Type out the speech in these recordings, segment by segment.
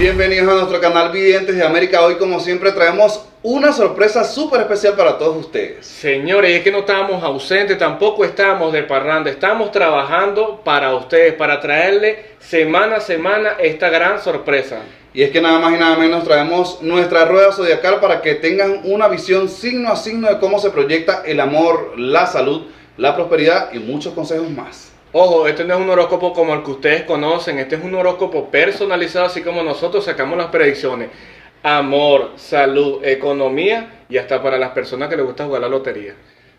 Bienvenidos a nuestro canal Videntes de América. Hoy, como siempre, traemos una sorpresa súper especial para todos ustedes. Señores, es que no estábamos ausentes, tampoco estábamos de parranda, estamos trabajando para ustedes, para traerle semana a semana esta gran sorpresa. Y es que nada más y nada menos traemos nuestra rueda zodiacal para que tengan una visión signo a signo de cómo se proyecta el amor, la salud, la prosperidad y muchos consejos más. Ojo, este no es un horóscopo como el que ustedes conocen, este es un horóscopo personalizado, así como nosotros sacamos las predicciones. Amor, salud, economía y hasta para las personas que les gusta jugar la lotería.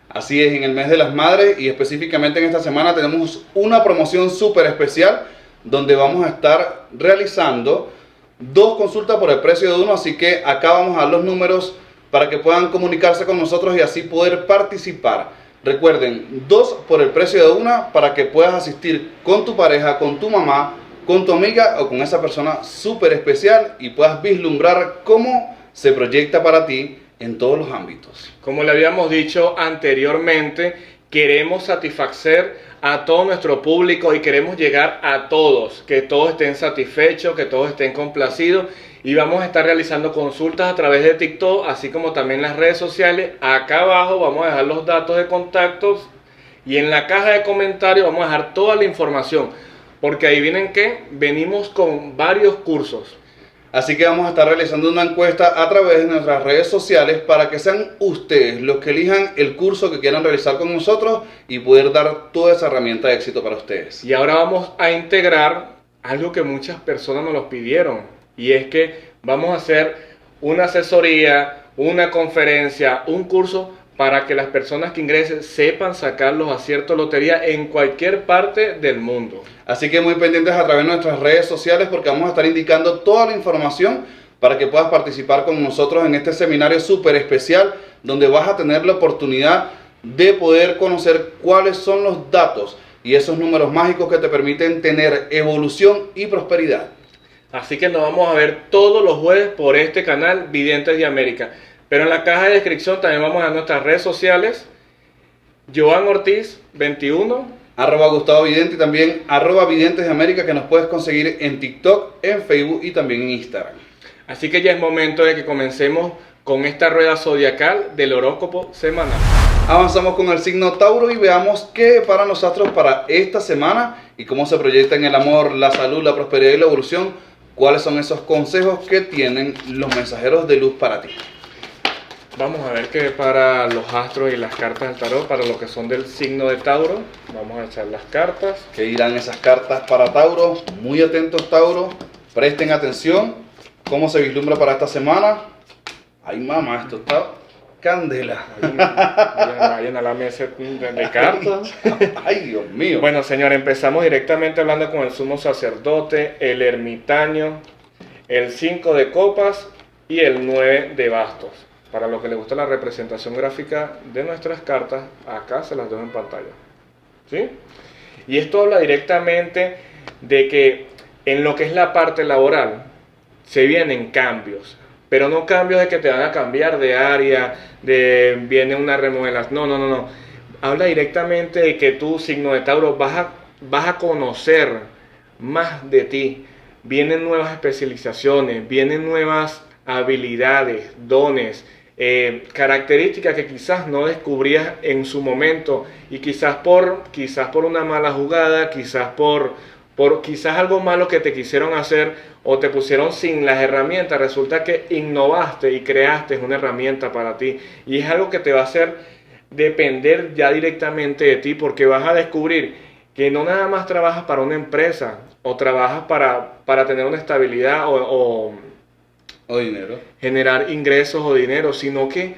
Así es, en el mes de las madres y específicamente en esta semana tenemos una promoción súper especial donde vamos a estar realizando 2 consultas por el precio de 1, así que acá vamos a dar los números para que puedan comunicarse con nosotros y así poder participar. Recuerden, 2 por el precio de 1 para que puedas asistir con tu pareja, con tu mamá, con tu amiga o con esa persona súper especial y puedas vislumbrar cómo se proyecta para ti en todos los ámbitos. Como le habíamos dicho anteriormente, queremos satisfacer a todo nuestro público y queremos llegar a todos, que todos estén satisfechos, que todos estén complacidos. Y vamos a estar realizando consultas a través de TikTok, así como también las redes sociales. Acá abajo vamos a dejar los datos de contactos y en la caja de comentarios vamos a dejar toda la información. Porque ahí vienen que venimos con varios cursos. Así que vamos a estar realizando una encuesta a través de nuestras redes sociales para que sean ustedes los que elijan el curso que quieran realizar con nosotros y poder dar toda esa herramienta de éxito para ustedes. Y ahora vamos a integrar algo que muchas personas nos lo pidieron. Y es que vamos a hacer una asesoría, una conferencia, un curso para que las personas que ingresen sepan sacar los aciertos de lotería en cualquier parte del mundo. Así que muy pendientes a través de nuestras redes sociales porque vamos a estar indicando toda la información para que puedas participar con nosotros en este seminario súper especial donde vas a tener la oportunidad de poder conocer cuáles son los datos y esos números mágicos que te permiten tener evolución y prosperidad. Así que nos vamos a ver todos los jueves por este canal Videntes de América. Pero en la caja de descripción también vamos a nuestras redes sociales. Joan Ortiz 21. @Gustavo Vidente y también @Videntes de América que nos puedes conseguir en TikTok, en Facebook y también en Instagram. Así que ya es momento de que comencemos con esta rueda zodiacal del horóscopo semanal. Avanzamos con el signo Tauro y veamos qué para nosotros para esta semana y cómo se proyecta en el amor, la salud, la prosperidad y la evolución. ¿Cuáles son esos consejos que tienen los mensajeros de luz para ti? Vamos a ver qué para los astros y las cartas del tarot, para los que son del signo de Tauro. Vamos a echar las cartas. ¿Qué dirán esas cartas para Tauro? Muy atentos, Tauro. Presten atención. ¿Cómo se vislumbra para esta semana? Ay, mamá, esto está candela. Vayan a la mesa de cartas. Ay, Dios mío. Bueno, señor, empezamos directamente hablando con el sumo sacerdote, el ermitaño, el 5 de copas y el 9 de bastos. Para los que les gusta la representación gráfica de nuestras cartas, acá se las dejo en pantalla. ¿Sí? Y esto habla directamente de que en lo que es la parte laboral se vienen cambios. Pero no cambios de que te van a cambiar de área, viene una remodelación. No. Habla directamente de que tú, signo de Tauro, vas a conocer más de ti. Vienen nuevas especializaciones, vienen nuevas habilidades, dones, características que quizás no descubrías en su momento y quizás por una mala jugada, quizás por quizás algo malo que te quisieron hacer o te pusieron sin las herramientas, resulta que innovaste y creaste una herramienta para ti y es algo que te va a hacer depender ya directamente de ti porque vas a descubrir que no nada más trabajas para una empresa o trabajas para tener una estabilidad o dinero, generar ingresos o dinero, sino que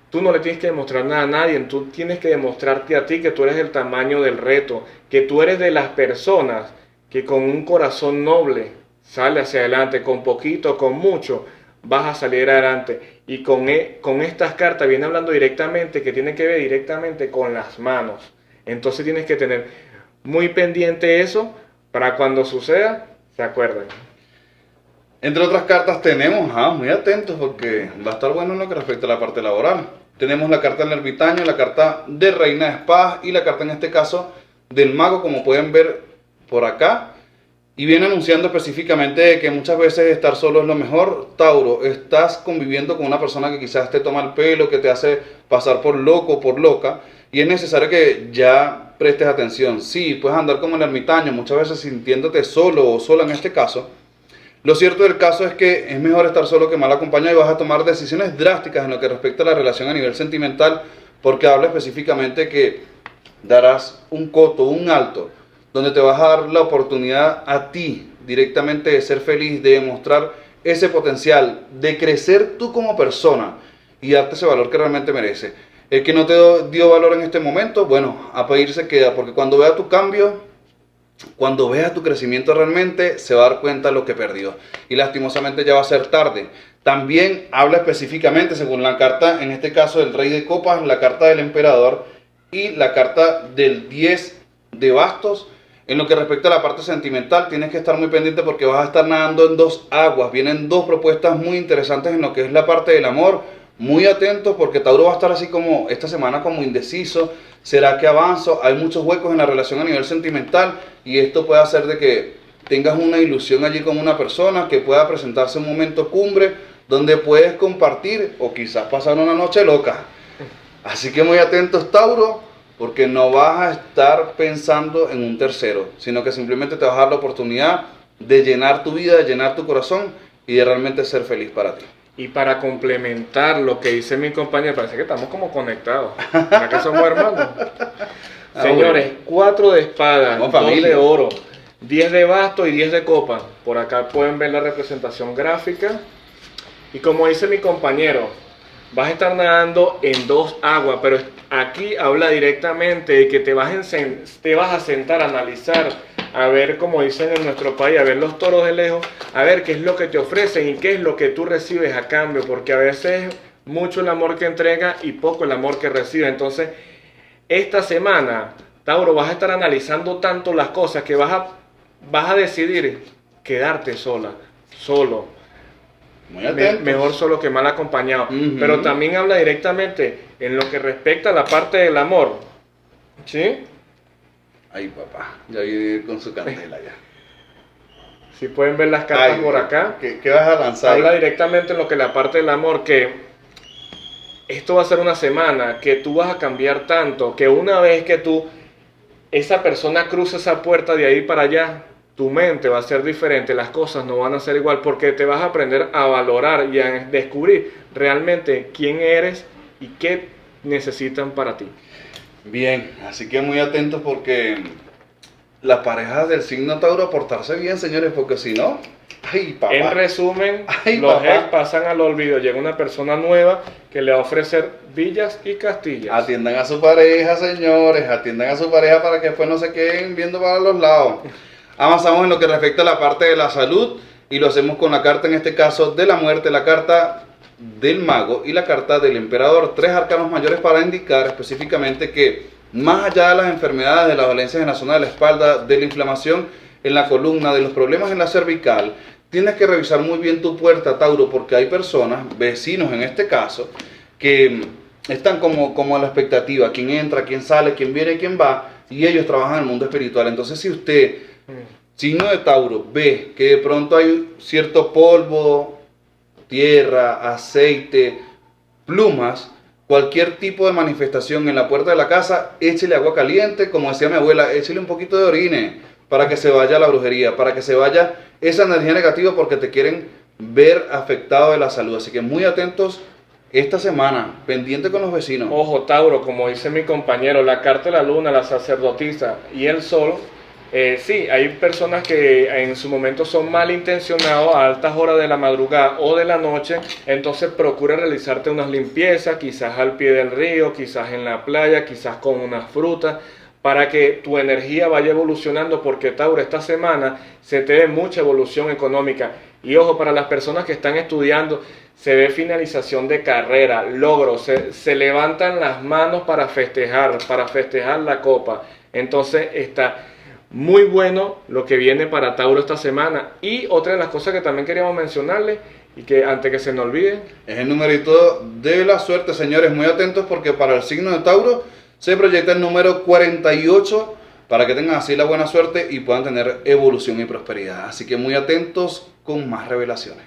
tú no le tienes que demostrar nada a nadie, tú tienes que demostrarte a ti que tú eres el tamaño del reto, que tú eres de las personas que con un corazón noble sale hacia adelante, con poquito, con mucho, vas a salir adelante. Y con estas cartas viene hablando directamente, que tiene que ver directamente con las manos. Entonces tienes que tener muy pendiente eso para cuando suceda, se acuerden. Entre otras cartas tenemos, muy atentos porque va a estar bueno en lo que respecta a la parte laboral. Tenemos la carta del ermitaño, la carta de reina de espadas y la carta en este caso del mago, como pueden ver por acá. Y viene anunciando específicamente que muchas veces estar solo es lo mejor. Tauro, estás conviviendo con una persona que quizás te toma el pelo, que te hace pasar por loco, por loca, y es necesario que ya prestes atención. Sí, puedes andar como el ermitaño, muchas veces sintiéndote solo o sola en este caso. Lo cierto del caso es que es mejor estar solo que mal acompañado y vas a tomar decisiones drásticas en lo que respecta a la relación a nivel sentimental, porque habla específicamente que darás un coto, un alto, donde te vas a dar la oportunidad a ti directamente de ser feliz, de demostrar ese potencial, de crecer tú como persona y darte ese valor que realmente merece. El que no te dio valor en este momento, bueno, a pedir se queda, porque cuando vea tu cambio, cuando vea tu crecimiento realmente, se va a dar cuenta de lo que perdió. Y lastimosamente ya va a ser tarde. También habla específicamente, según la carta, en este caso del Rey de Copas, la carta del Emperador y la carta del 10 de Bastos. En lo que respecta a la parte sentimental, tienes que estar muy pendiente porque vas a estar nadando en dos aguas. Vienen dos propuestas muy interesantes en lo que es la parte del amor. Muy atentos porque Tauro va a estar así como esta semana como indeciso. ¿Será que avanzo? Hay muchos huecos en la relación a nivel sentimental y esto puede hacer de que tengas una ilusión allí con una persona, que pueda presentarse un momento cumbre donde puedes compartir o quizás pasar una noche loca. Así que muy atentos, Tauro, porque no vas a estar pensando en un tercero, sino que simplemente te vas a dar la oportunidad de llenar tu vida, de llenar tu corazón y de realmente ser feliz para ti. Y para complementar lo que dice mi compañero, parece que estamos como conectados. ¿Para qué somos hermanos? Señores, 4 de espada, 2 de oro, 10 de basto y 10 de copa. Por acá pueden ver la representación gráfica. Y como dice mi compañero, vas a estar nadando en dos aguas, pero aquí habla directamente de que te vas a sentar a analizar, a ver, como dicen en nuestro país, a ver los toros de lejos, a ver qué es lo que te ofrecen y qué es lo que tú recibes a cambio, porque a veces es mucho el amor que entrega y poco el amor que recibe. Entonces, esta semana, Tauro, vas a estar analizando tanto las cosas que vas a decidir quedarte solo. Mejor solo que mal acompañado. Pero también habla directamente en lo que respecta a la parte del amor. ¿Sí? Ay, papá, ya viene con su candela ya. Si pueden ver las cartas por acá. ¿Qué vas a lanzar? Habla directamente en lo que la parte del amor, que esto va a ser una semana que tú vas a cambiar tanto, que una vez que esa persona cruza esa puerta de ahí para allá, tu mente va a ser diferente, las cosas no van a ser igual, porque te vas a aprender a valorar y a descubrir realmente quién eres y qué necesitan para ti. Bien, así que muy atentos porque las parejas del signo Tauro a portarse bien, señores, porque si no, ay, papá. En resumen, los ex pasan al olvido, llega una persona nueva que le va a ofrecer villas y castillas. Atiendan a su pareja, señores, atiendan a su pareja para que después no se queden viendo para los lados. Avanzamos en lo que respecta a la parte de la salud y lo hacemos con la carta, en este caso, de la muerte, la carta del mago y la carta del emperador. 3 arcanos mayores para indicar específicamente que más allá de las enfermedades, de las dolencias en la zona de la espalda, de la inflamación en la columna, de los problemas en la cervical, tienes que revisar muy bien tu puerta, Tauro, porque hay personas, vecinos en este caso, que están como a la expectativa, quién entra, quién sale, quién viene, quién va, y ellos trabajan en el mundo espiritual. Entonces, si usted, signo de Tauro, ve que de pronto hay cierto polvo, tierra, aceite, plumas, cualquier tipo de manifestación en la puerta de la casa, échele agua caliente, como decía mi abuela, échele un poquito de orine para que se vaya la brujería, para que se vaya esa energía negativa, porque te quieren ver afectado de la salud. Así que muy atentos esta semana, pendiente con los vecinos. Ojo, Tauro, como dice mi compañero, la carta de la luna, la sacerdotisa y el sol. Sí, hay personas que en su momento son malintencionados a altas horas de la madrugada o de la noche, entonces procura realizarte unas limpiezas, quizás al pie del río, quizás en la playa, quizás con unas frutas, para que tu energía vaya evolucionando, porque Tauro, esta semana se te ve mucha evolución económica. Y ojo, para las personas que están estudiando, se ve finalización de carrera, logros, se levantan las manos para festejar la copa. Entonces está muy bueno lo que viene para Tauro esta semana. Y otra de las cosas que también queríamos mencionarles, y que antes que se nos olvide, es el numerito de la suerte, señores. Muy atentos porque para el signo de Tauro se proyecta el número 48 para que tengan así la buena suerte y puedan tener evolución y prosperidad. Así que muy atentos con más revelaciones.